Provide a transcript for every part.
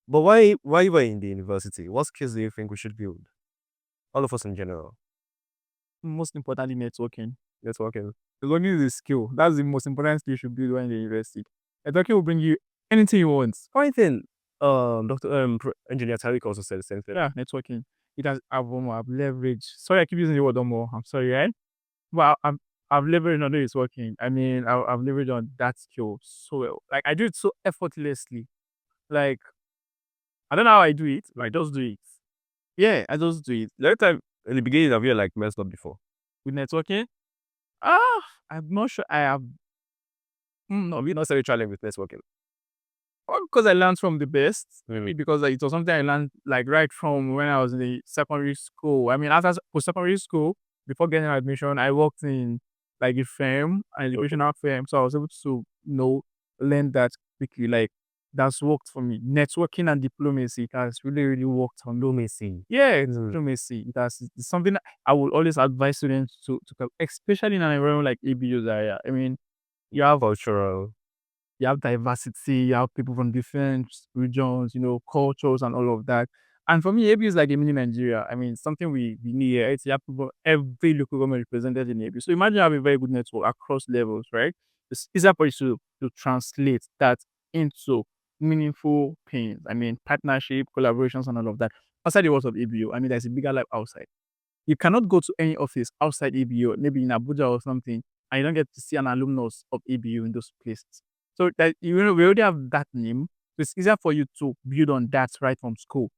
But why we're in the university? What skills do you think we should build? All of us in general. Most importantly, networking. Networking. Learning is a skill. That's the most important skill you should build when in the university. Networking will bring you anything you want. I think Dr. Engineer Tariq also said the same thing. Yeah, networking. It has I've leveraged. Sorry, I keep using the word more. I'm sorry, right? But I've leveraged on it. It's working. I mean, I've leveraged on that skill so well. Like I do it so effortlessly. Like I don't know how I do it, but I just do it. Yeah, I just do it. The other time in the beginning of year, like messed up before. With networking, ah, I'm not sure I have. No, we not necessarily challenge with networking. Or because I learned from the best, maybe Mm. because it was something I learned like right from when I was in the secondary school. I mean, after post secondary school, before getting admission, I worked in like a firm, an Okay. educational firm, so I was able to learn that quickly. Like that's worked for me. Networking and diplomacy it has really worked on me. Diplomacy. Yeah, Mm. diplomacy. It's something I would always advise students especially in an environment like ABU's area. I mean, you have Cultural. you have diversity, you have people from different regions, cultures and all of that. And for me, ABU is like a mini Nigeria. I mean, something we need here. It's you have people, every local government represented in ABU. So imagine having a very good network across levels, right? It's easier for you to translate that into meaningful things. I mean, partnership, collaborations, and all of that. Outside the walls of ABU, I mean, there's a bigger life outside. You cannot go to any office outside ABU, maybe in Abuja or something, and you don't get to see an alumnus of ABU in those places. So that we already have that name. So it's easier for you to build on that right from school.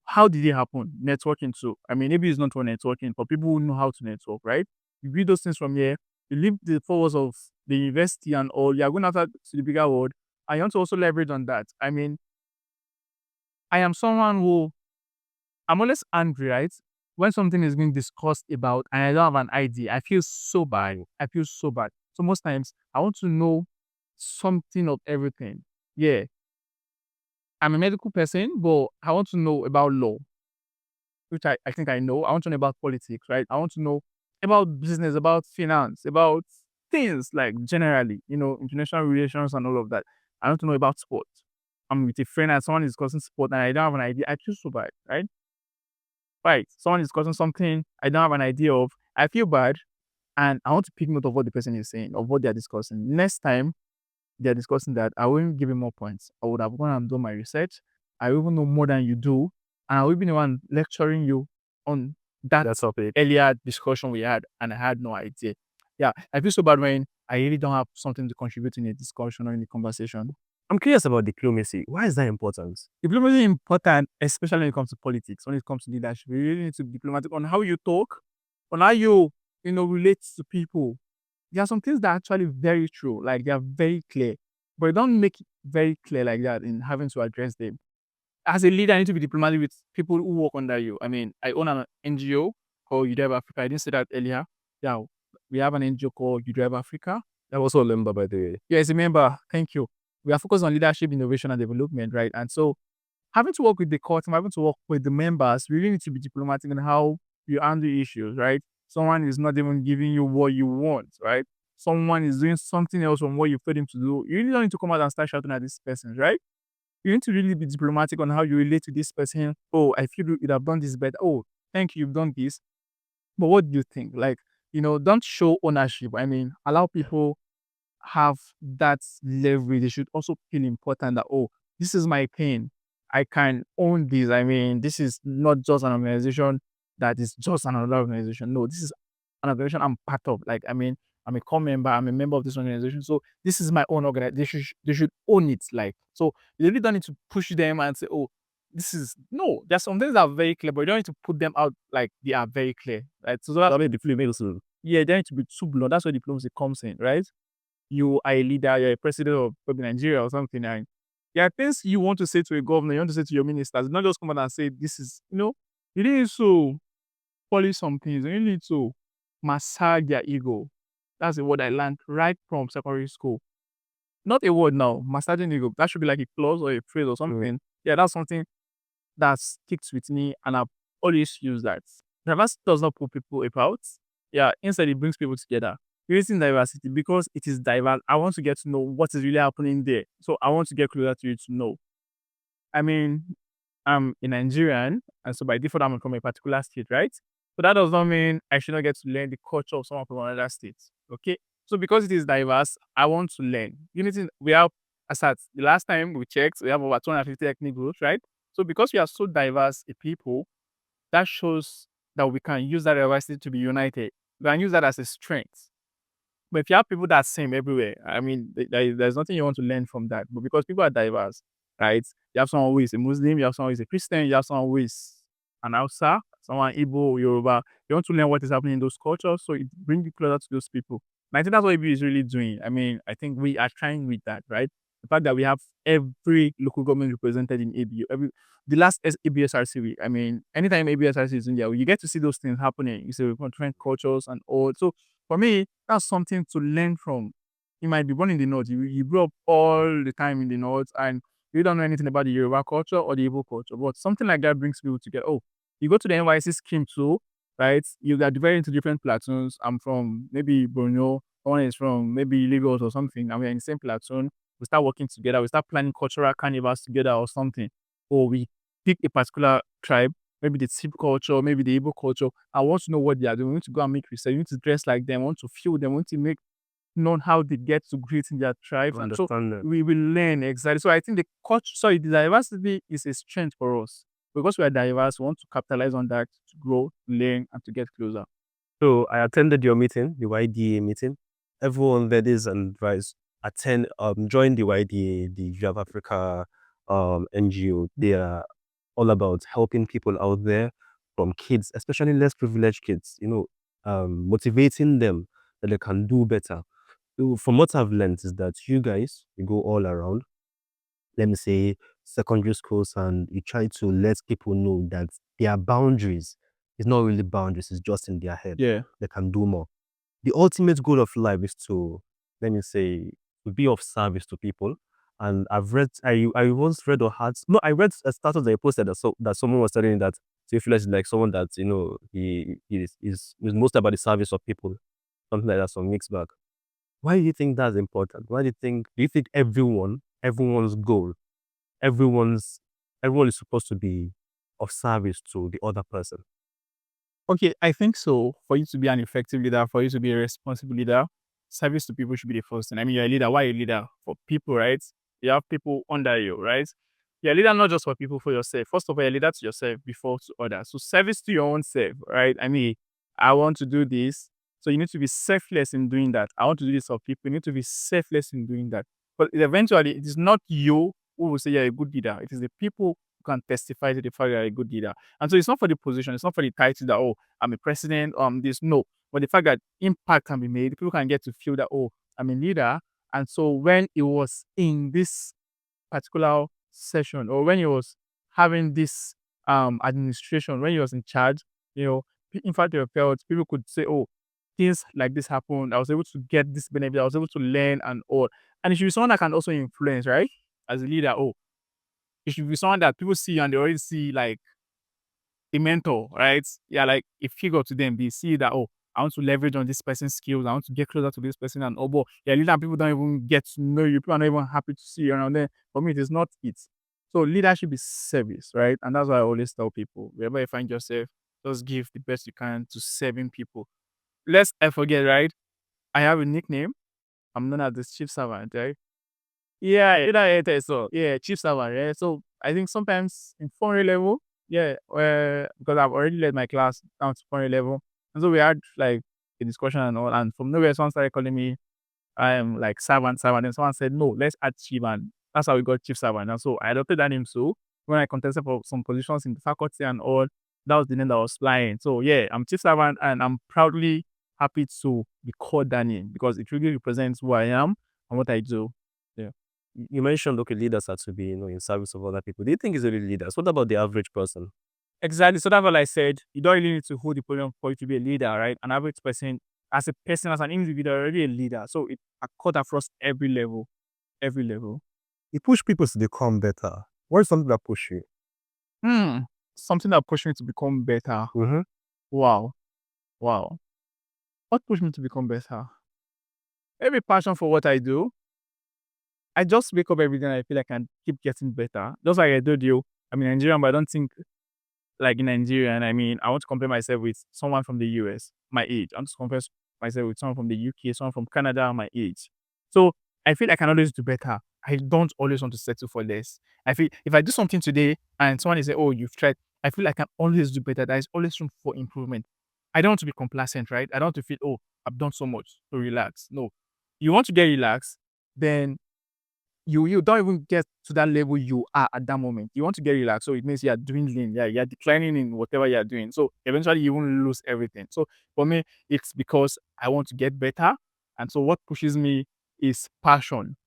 How did it happen? Networking too. I mean, maybe it's not for networking, but people who know how to network, right? You build those things from here. You leave the four walls of the university and all. You are going after to the bigger world. I want to also leverage on that. I mean, I am someone who I'm always angry, right? When something is being discussed about and I don't have an idea, I feel so bad. I feel so bad. So most times I want to know something of everything. Yeah. I'm a medical person, but I want to know about law, which I think I know. I want to know about politics, right? I want to know about business, about finance, about things like generally, international relations and all of that. I want to know about sports. I'm with a friend and someone is discussing sport and I don't have an idea. I feel so bad, right? Right. Someone is discussing something I don't have an idea of. I feel bad and I want to pick note of what the person is saying, of what they're discussing. Next time they're discussing that, I wouldn't give him more points. I would have gone and done my research. I even know more than you do. And I will be the one lecturing you on that That's topic. earlier discussion we had, and I had no idea. Yeah, I feel so bad when I really don't have something to contribute in a discussion or in a conversation. I'm curious about diplomacy. Why is that important? Diplomacy is important, especially when it comes to politics, when it comes to leadership. You really need to be diplomatic on how you talk, on how you relate to people. There are some things that are actually very true, like they are very clear, but you don't make it very clear like that in having to address them. As a leader, I need to be diplomatic with people who work under you. I mean, I own an NGO called UDrive Africa. I didn't say that earlier. Yeah, we have an NGO called UDrive Africa. I'm also a member, by the way. Yes, remember, thank you. We are focused on leadership, innovation, and development, right? And so having to work with the core team, having to work with the members, we really need to be diplomatic in how you handle issues, right? Someone is not even giving you what you want, right? Someone is doing something else from what you told him to do. You really don't need to come out and start shouting at this person, right? You need to really be diplomatic on how you relate to this person. Oh, I feel you would have done this better. Oh, thank you, you've done this. But what do you think? Like, don't show ownership. I mean, allow people have that leverage. They should also feel important that, oh, this is my pain. I can own this. I mean, this is not just an organization that is just another organization. No, this is an organization I'm part of. Like, I mean, I'm a core member, I'm a member of this organization. So this is my own organization. They should own it. Like, so you really don't need to push them and say, oh, this is no, there's some things that are very clear, but you don't need to put them out like they are very clear. Right. So So that's I mean, diplomacy. yeah, they need to be too blunt. That's where diplomacy comes in, right? You are a leader, you're a president of maybe Nigeria or something, and there are things you want to say to a governor, you want to say to your ministers, not just come out and say this is, you need to polish some things, you need to massage their ego. That's a word I learned right from secondary school. Not a word now, massaging ego. That should be like a clause or a phrase or Mm. something. Yeah, that's something that sticks with me, and I've always used that. Diversity does not put people apart. Yeah, instead it brings people together. Creating diversity because it is diverse. I want to get to know what is really happening there. So I want to get closer to you to know. I mean, I'm a Nigerian, and so by default, I'm from a particular state, right? So that does not mean I should not get to learn the culture of someone from another state. Okay. So because it is diverse, I want to learn. Unity, we have, as at the last time we checked, we have over 250 ethnic groups, right? So because we are so diverse a people, that shows that we can use that diversity to be united. We can use that as a strength. But if you have people that same everywhere, I mean, there's nothing you want to learn from that. But because people are diverse, right? You have someone who is a Muslim, you have someone who is a Christian, you have someone who is an Hausa, someone Igbo, Yoruba. You want to learn what is happening in those cultures, so it brings you closer to those people. And I think that's what ABU is really doing. I mean, I think we are trying with that, right? The fact that we have every local government represented in ABU, the last ABSRC week. I mean, anytime ABSRC is in there, you get to see those things happening. You see different cultures and all. So for me, that's something to learn from. You might be born in the north, you grew up all the time in the north, and you don't know anything about the Yoruba culture or the Igbo culture. But something like that brings people together. Oh, you go to the NYSC scheme too, right? You are divided into different platoons. I'm from maybe Borneo, one is from maybe Lagos or something, and we're in the same platoon. We start working together, we start planning cultural carnivals together or something. Or we pick a particular tribe, maybe the Tip culture, maybe the Igbo culture. I want to know what they are doing. We need to go and make research. We need to dress like them. I want to feel them. We want to make known how they get to greet in their tribes. To And so understand them. we will learn exactly. So I think the culture, sorry, the diversity is a strength for us. Because we are diverse, we want to capitalize on that to grow, learn, and to get closer. So I attended your meeting, the YDA meeting. Everyone that is advised join the YDA, the View of Africa NGO. They are all about helping people out there, from kids, especially less privileged kids, motivating them that they can do better. So from what I've learned is that you guys, you go all around, let me say secondary schools, and you try to let people know that their boundaries is not really boundaries, it's just in their head. Yeah. They can do more. The ultimate goal of life is to, let me say, to be of service to people. And I once read or had, no, I read a status that I posted that someone was telling that Theophilus is like someone that, is most about the service of people, something like that, some weeks back. Why do you think that's important? Do you think everyone's goal, everyone's, everyone is supposed to be of service to the other person? Okay, I think so. For you to be an effective leader, for you to be a responsible leader, service to people should be the first thing. I mean, you're a leader. Why are you a leader? For people, right? You have people under you, right? You're a leader not just for people, for yourself. First of all, you're a leader to yourself before to others. So service to your own self, right? I mean, I want to do this. So you need to be selfless in doing that. I want to do this for people. You need to be selfless in doing that. But eventually, it is not you who will say you're a good leader. It is the people who can testify to the fact you're a good leader. And so it's not for the position, it's not for the title that, oh, I'm a president, this, no. But the fact that impact can be made, people can get to feel that, oh, I'm a leader. And so when it was in this particular session, or when he was having this administration, when he was in charge, in fact, they felt people could say, oh, things like this happened. I was able to get this benefit. I was able to learn and all. And it should be someone that can also influence, right? As a leader, oh, it should be someone that people see and they already see like a mentor, right? Yeah, like a figure to them. They see that, oh, I want to leverage on this person's skills. I want to get closer to this person. And oh, but yeah, leader people don't even get to know you. People are not even happy to see you around there. For me, it is not it. So leadership is service, right? And that's why I always tell people, wherever you find yourself, just give the best you can to serving people. Lest I forget, right? I have a nickname. I'm known as the chief servant, right? Yeah, so yeah, chief server, yeah. So I think sometimes in foreign level, yeah, because I've already led my class down to foreign level. And so we had like a discussion and all, and from nowhere someone started calling me I am like servant. And someone said, no, let's add chief, and that's how we got chief servant. And so I adopted that name. So when I contested for some positions in the faculty and all, that was the name that was flying. So yeah, I'm chief servant, and I'm proudly happy to be called that name because it really represents who I am and what I do. Yeah. You mentioned, okay, leaders are to be, in service of other people. Do you think it's really leaders? What about the average person? Exactly. So that's what I said. You don't really need to hold the podium for you to be a leader, right? An average person, as a person, as an individual, already a leader. So it cut across every level, every level. You push people to become better. What is something that push you? Hmm. Something that pushed me to become better. Mm-hmm. Wow. Wow. What pushed me to become better? Maybe passion for what I do. I just wake up every day and I feel like I can keep getting better. Just like I told you, I'm Nigerian, but I don't think like in Nigeria. And I mean, I want to compare myself with someone from the US, my age. I want to compare myself with someone from the UK, someone from Canada, my age. So I feel I can always do better. I don't always want to settle for less. I feel if I do something today and someone is like, "Oh, you've tried," I feel I can always do better. There is always room for improvement. I don't want to be complacent, right? I don't want to feel, "Oh, I've done so much," to relax. No, you want to get relaxed, then you don't even get to that level you are at that moment. You want to get relaxed, so it means you are dwindling, yeah, you're declining in whatever you are doing. So eventually you won't lose everything. So for me, it's because I want to get better. And so what pushes me is passion.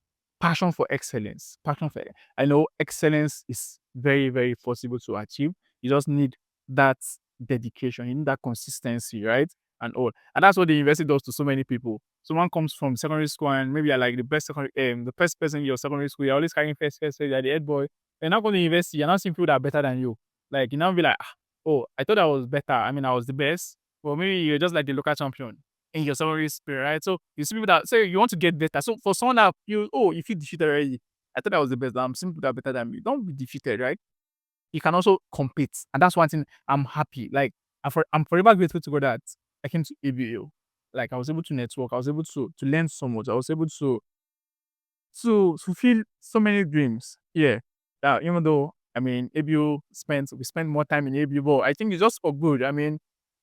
Passion for excellence. Passion for I know excellence is very, very possible to achieve. You just need that dedication, you need that consistency, right? And all. And that's what the university does to so many people. Someone comes from secondary school and maybe you're like the best the first person in your secondary school, you're always carrying first, you're the head boy. You're now going to university, you're not seeing people that are better than you. Like you now be like, "Ah, oh, I thought I was better. I mean, I was the best. Well, maybe you're just like the local champion in your secondary school, right? So you see people that say you want to get better. So for someone that you feel defeated already. I thought I was the best. I'm seeing people that are better than me. Don't be defeated, right? You can also compete. And that's one thing I'm happy. Like I'm forever grateful to God that I came to ABU. Like I was able to network, I was able to learn so much, I was able to fulfill so many dreams. Yeah. Even though I mean ABU we spend more time in ABU, but I think it's just for good. I mean,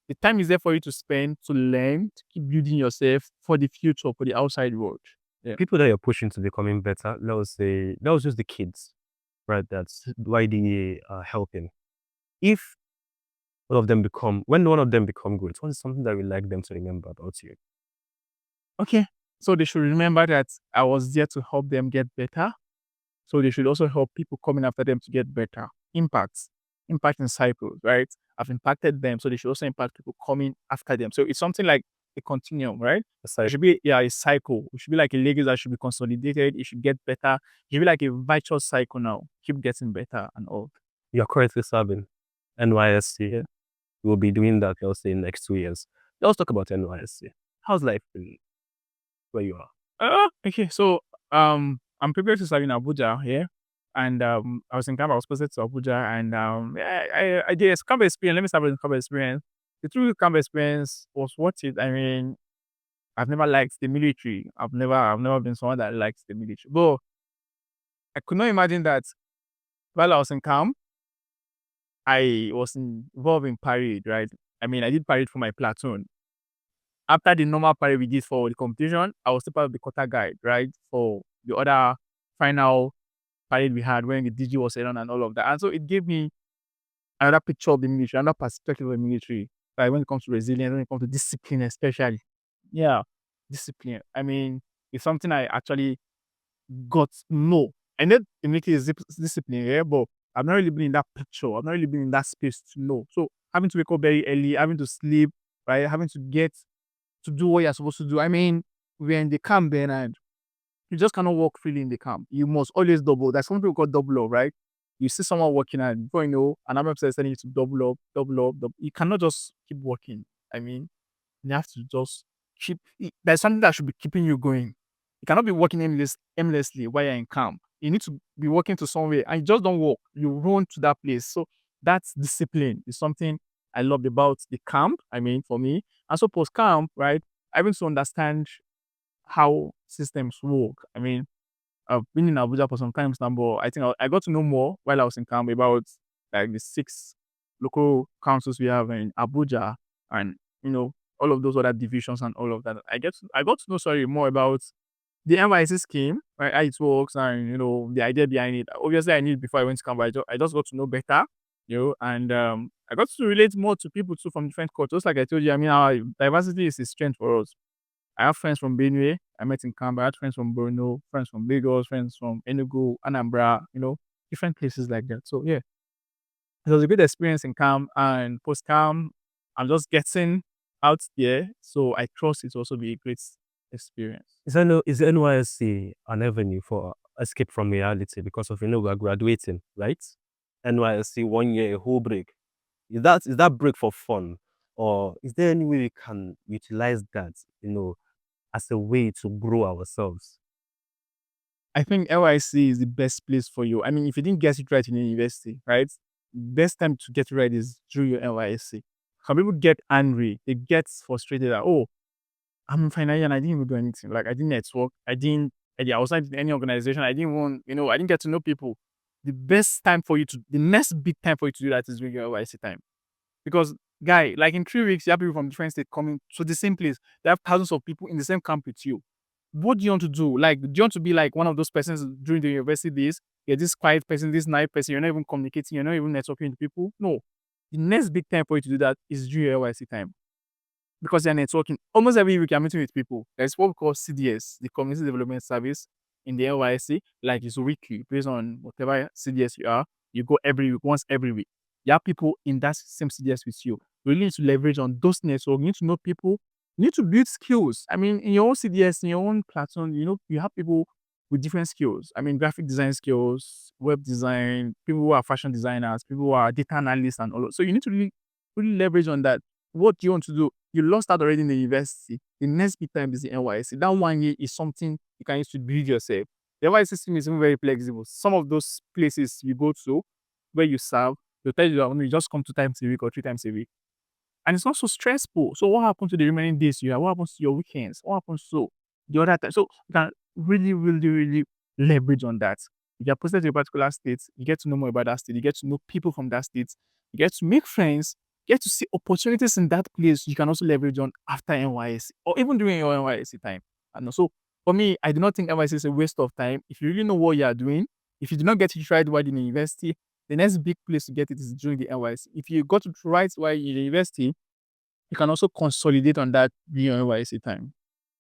the time is there for you to spend, to learn, to keep building yourself for the future, for the outside world. Yeah. People that you're pushing to becoming better, that was just the kids, right? That's why they are helping. If when one of them become good, what is something that we like them to remember about you? Okay. So they should remember that I was there to help them get better. So they should also help people coming after them to get better. Impact in cycles, right? I've impacted them, so they should also impact people coming after them. So it's something like a continuum, right? It Aside, should be a cycle. It should be like a legacy that should be consolidated. It should get better. It should be like a virtuous cycle now. Keep getting better and all. you're currently serving NYSC. Yeah. We'll be doing that, I'll say, in the next 2 years. Let's talk about NYSC. How's life been where you are? Okay. So I'm prepared to serve in Abuja here. And I was in camp, I was posted to Abuja and yeah, I did a camp experience. Let me start with the camp experience. The true camp experience was worth it. I mean, I've never liked the military. I've never been someone that likes the military. But I could not imagine that while I was in camp, I was involved in parade, right? I mean, I did parade for my platoon. After the normal parade we did for the competition, I was still part of the quarter guide, right? For the other final parade we had when the DG was around and all of that. And so it gave me another picture of the military, another perspective of the military. Like when it comes to resilience, when it comes to discipline, especially. Yeah, discipline. I mean, it's something I actually got to know. I know the military is discipline, yeah, but I've not really been in that picture. I've not really been in that space to know. So having to wake up very early, having to sleep, right? Having to get to do what you're supposed to do. I mean, we're in the camp then and you just cannot walk freely in the camp. You must always double. That's something we call double up, right? You see someone working and before you know, another person is telling you to double up, double up, double. You cannot just keep working. I mean, you have to just there's something that should be keeping you going. You cannot be working aimlessly while you're in camp. You need to be working to somewhere and you just don't walk. You run to that place. So that's discipline. Is something I love about the camp. I mean, for me. And so post camp, right? Having to understand how systems work. I mean, I've been in Abuja for some time now, but I think I got to know more while I was in camp about like the 6 local councils we have in Abuja and all of those other divisions and all of that. I got to know more about the NYSC scheme, right? How it works and the idea behind it. Obviously, I knew it before I went to camp, but I just got to know better, and I got to relate more to people too from different cultures. Like I told you, I mean, our diversity is a strength for us. I have friends from Benue. I met in Canberra. I had friends from Borno, friends from Lagos, friends from Enugu, Anambra, different places like that. So yeah, it was a good experience in camp and post camp. I'm just getting out there. So I trust it will also be a great experience. Is NYSC an avenue for escape from reality because of we're graduating, right? NYSC 1 year, a whole break. Is that break for fun? Or is there any way we can utilize that, as a way to grow ourselves? I think NYSC is the best place for you. I mean, if you didn't get it right in university, right? Best time to get it right is through your NYSC. Some people get angry, they get frustrated that, oh, I'm in final year and I didn't even do anything. Like I didn't network, I was not in any organization, I didn't want, I didn't get to know people. The next big time for you to do that is during your NYSC time. Because guy, like in 3 weeks, you have people from different states coming to the same place. They have thousands of people in the same camp with you. What do you want to do? Like, do you want to be like one of those persons during the university days? You're this quiet person, this nice person, you're not even communicating, you're not even networking to people. No. The next big time for you to do that is during your NYC time. Because you're networking. Almost every week you're meeting with people. There's what we call CDS, the Community Development Service in the NYC. Like it's weekly, based on whatever CDS you are. You go every week, once every week. You have people in that same CDS with you. You really need to leverage on those networks. You need to know people. You need to build skills. I mean, in your own CDS, in your own platform, you have people with different skills. I mean, graphic design skills, web design, people who are fashion designers, people who are data analysts and all. So you need to really leverage on that. What do you want to do? You lost out already in the university. The next big time is the NYSC. That 1 year is something you can use to build yourself. The NYSC system is even very flexible. Some of those places you go to where you serve, they'll tell you that you just come 2 times a week or 3 times a week. And it's not so stressful. So what happens to the remaining days you have? What happens to your weekends? What happens to the other time? So you can really, really, really leverage on that. If you're posted to a particular state, you get to know more about that state. You get to know people from that state. You get to make friends. You get to see opportunities in that place you can also leverage on after NYSC or even during your NYSC time. And so for me, I do not think NYSC is a waste of time. If you really know what you are doing, if you do not get it right while in the university, the next big place to get it is during the NYSC. If you got it right while in the university, you can also consolidate on that during your NYSC time.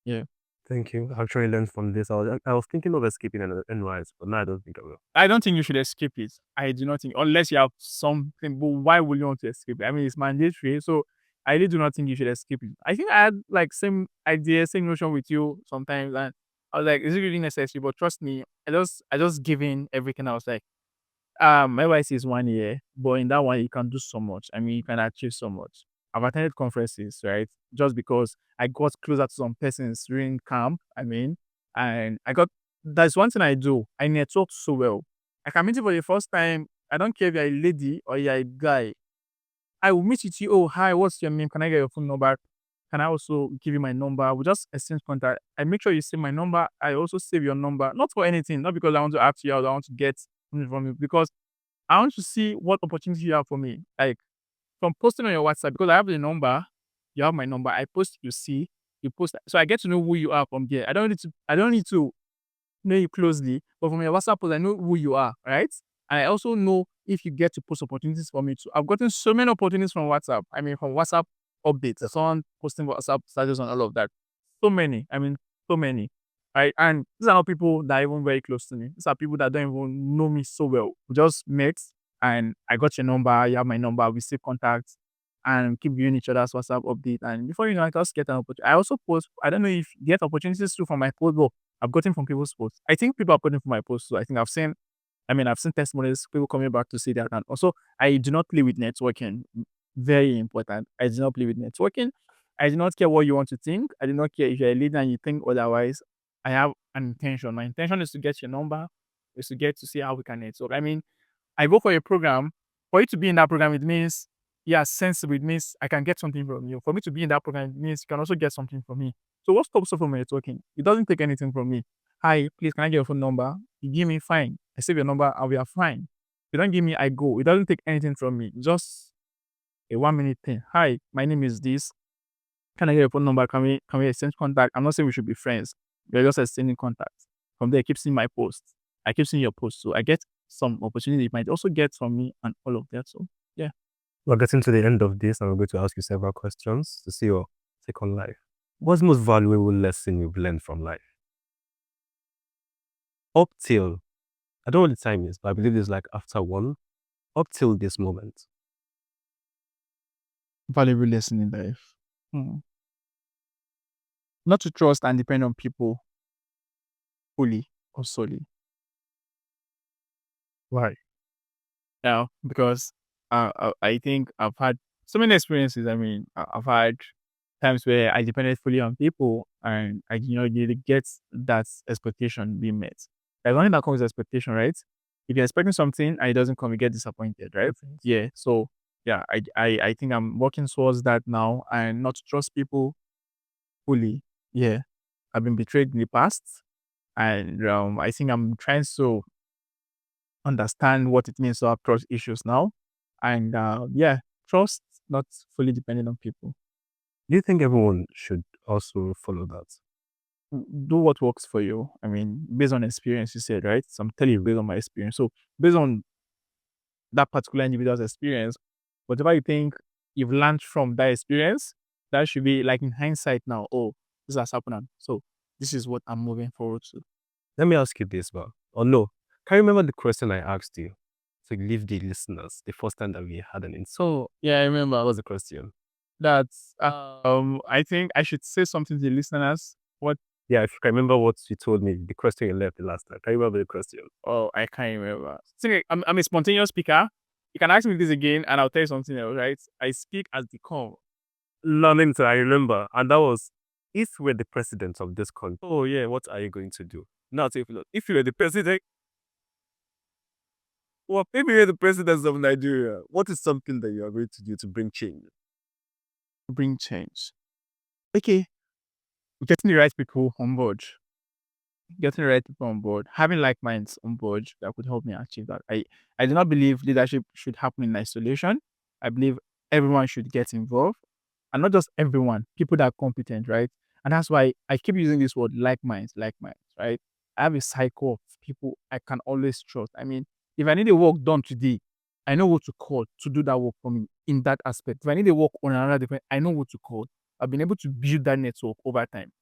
Yeah. Thank you. I actually learned from this. I was thinking of escaping NYS, but now I don't think I will. I don't think you should escape it. I do not think, unless you have something, but why would you want to escape it? I mean, it's mandatory. So I really do not think you should escape it. I think I had like same idea, same notion with you sometimes. And I was like, is it really necessary? But trust me, I just give in everything. I was like, NYC is 1 year, but in that one you can do so much. I mean, you can achieve so much. I've attended conferences, right? Just because I got closer to some persons during camp. I mean, and that's one thing I do. I network so well. I can meet you for the first time. I don't care if you're a lady or you're a guy. I will meet with you. Oh, hi, what's your name? Can I get your phone number? Can I also give you my number? We'll just exchange contact. I make sure you save my number. I also save your number. Not for anything, not because I want to ask you out, I want to get something from you. Because I want to see what opportunity you have for me. Like from posting on your WhatsApp, because I have the number, you have my number. I post, you see, you post. So I get to know who you are from there. I don't need to know you closely, but from your WhatsApp post, I know who you are, right? And I also know if you get to post opportunities for me too. I've gotten so many opportunities from WhatsApp. I mean, from WhatsApp updates, someone posting WhatsApp status and all of that. So many. I mean, so many. Right. And these are not people that are even very close to me. These are people that don't even know me so well. We just met and I got your number, you have my number, we stay contact and keep viewing each other's WhatsApp update. And before you know, I just get an opportunity. I also post, I don't know if you get opportunities too from my post, but I've gotten from people's posts. I think people are putting from my posts. So I've seen testimonies, people coming back to say that. And also, I do not play with networking. Very important. I do not play with networking. I do not care what you want to think. I do not care if you're a leader and you think otherwise. I have an intention. My intention is to get your number, is to get to see how we can network. I mean, I go for a program. For you to be in that program, it means sensible. It means I can get something from you. For me to be in that program, it means you can also get something from me. So what stops you from networking? It doesn't take anything from me. Hi, please, can I get your phone number? You give me, fine. I save your number and we are fine. You don't give me, I go. It doesn't take anything from me. Just a 1 minute thing. Hi, my name is this. Can I get your phone number? Can we exchange contact? I'm not saying we should be friends. We're just exchanging contacts. From there, I keep seeing my posts. I keep seeing your posts. So I get some opportunity you might also get from me and all of that. So yeah. We're getting to the end of this, and I'm going to ask you several questions to see your take on life. What's the most valuable lesson you've learned from life? Up till, I don't know what the time is, but I believe it's like after one, up till this moment. Valuable lesson in life. Not to trust and depend on people fully or solely. Why? Now, because I think I've had so many experiences. I mean, I've had times where I depended fully on people and I did not really get that expectation being met. There's nothing that comes with expectation, right? If you're expecting something and it doesn't come, you get disappointed, right? Definitely. Yeah. So yeah, I think I'm working towards that now and not to trust people fully. Yeah. I've been betrayed in the past. And I think I'm trying to understand what it means to have trust issues now. And yeah, trust not fully dependent on people. Do you think everyone should also follow that? Do what works for you. I mean, based on experience, you said, right? So I'm telling you based on my experience. So based on that particular individual's experience, whatever you think you've learned from that experience, that should be like in hindsight now, oh, this has happened. So this is what I'm moving forward to. Let me ask you this, but or no. Can you remember the question I asked you to leave the listeners the first time that we had an insult? So yeah, I remember. What was the question? That's I think I should say something to the listeners. What Yeah, if you can remember what you told me, the question you left the last time. Can you remember the question? oh I can't remember. See, I'm a spontaneous speaker. You can ask me this again and I'll tell you something else, right? I speak as the come. Learning to I remember. And that was if we're the president of this country. Oh yeah, what are you going to do? Now if you were the president, well, if you were the president of Nigeria, what is something that you are going to do to bring change? Bring change. Okay. Getting the right people on board. Getting the right people on board. Having like minds on board that could help me achieve that. I do not believe leadership should happen in isolation. I believe everyone should get involved. And not just everyone, people that are competent, right? And that's why I keep using this word like minds, right? I have a cycle of people I can always trust. I mean, if I need a work done today, I know what to call to do that work for me in that aspect. If I need a work on another different, I know what to call. I've been able to build that network over time.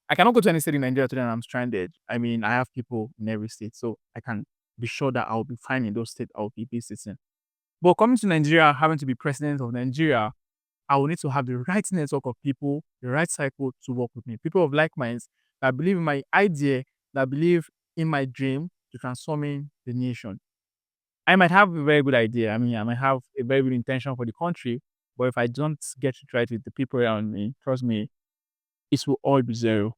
I cannot go to any state in Nigeria today and I'm stranded. I mean, I have people in every state, so I can be sure that I'll be fine in those states I'll be visiting. But coming to Nigeria, having to be president of Nigeria, I will need to have the right network of people, the right cycle to work with me. People of like minds that believe in my idea, that believe in my dream to transforming the nation. I might have a very good idea. I mean, I might have a very good intention for the country, but if I don't get it right with the people around me, trust me, it will all be zero.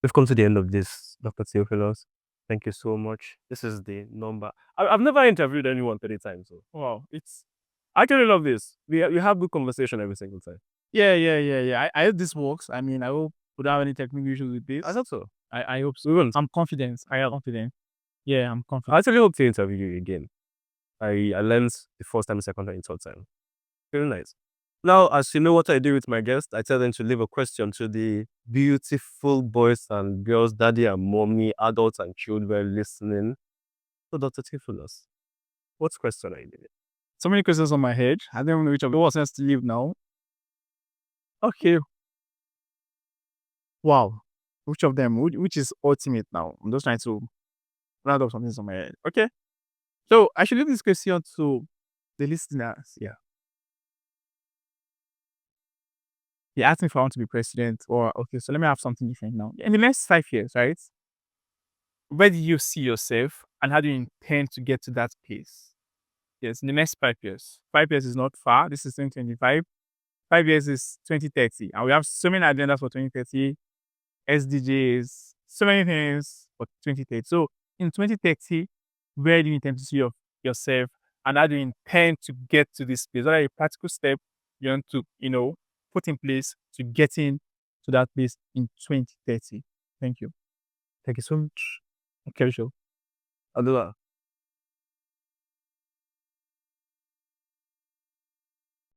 We've come to the end of this, Dr. Theophilos. Thank you so much. This is the number. I've never interviewed anyone 30 times. So Wow, it's I actually love this. We have good conversation every single time. yeah. I hope this works. I mean, I hope we don't have any technical issues with this. I thought so. I hope so. We won't. I'm confident. I am confident. Yeah, I'm I confident. actually hope to interview you again. I learned the first time, second time, third time. Very nice. Now, as you know what I do with my guests, I tell them to leave a question to the beautiful boys and girls, daddy and mommy, adults and children listening. So, Dr. Theophilos, what question are you doing? So many questions on my head. I don't even know which of the was to leave now. Okay. Wow. Which of them? Which is ultimate now? I'm just trying to round up something on my head. Okay. So I should leave this question to the listeners. Yeah. He asked me if I want to be president or okay, so let me have something different now. In the next 5 years, right? Where do you see yourself and how do you intend to get to that place? Yes, in the next 5 years. 5 years is not far. This is 2025. 5 years is 2030. And we have so many agendas for 2030, SDGs, so many things for 2030. So in 2030, where do you intend to see yourself and how do you intend to get to this place? What are the practical steps you want to, put in place to getting to that place in 2030? Thank you. Thank you so much. Okay, sure. I'll do that.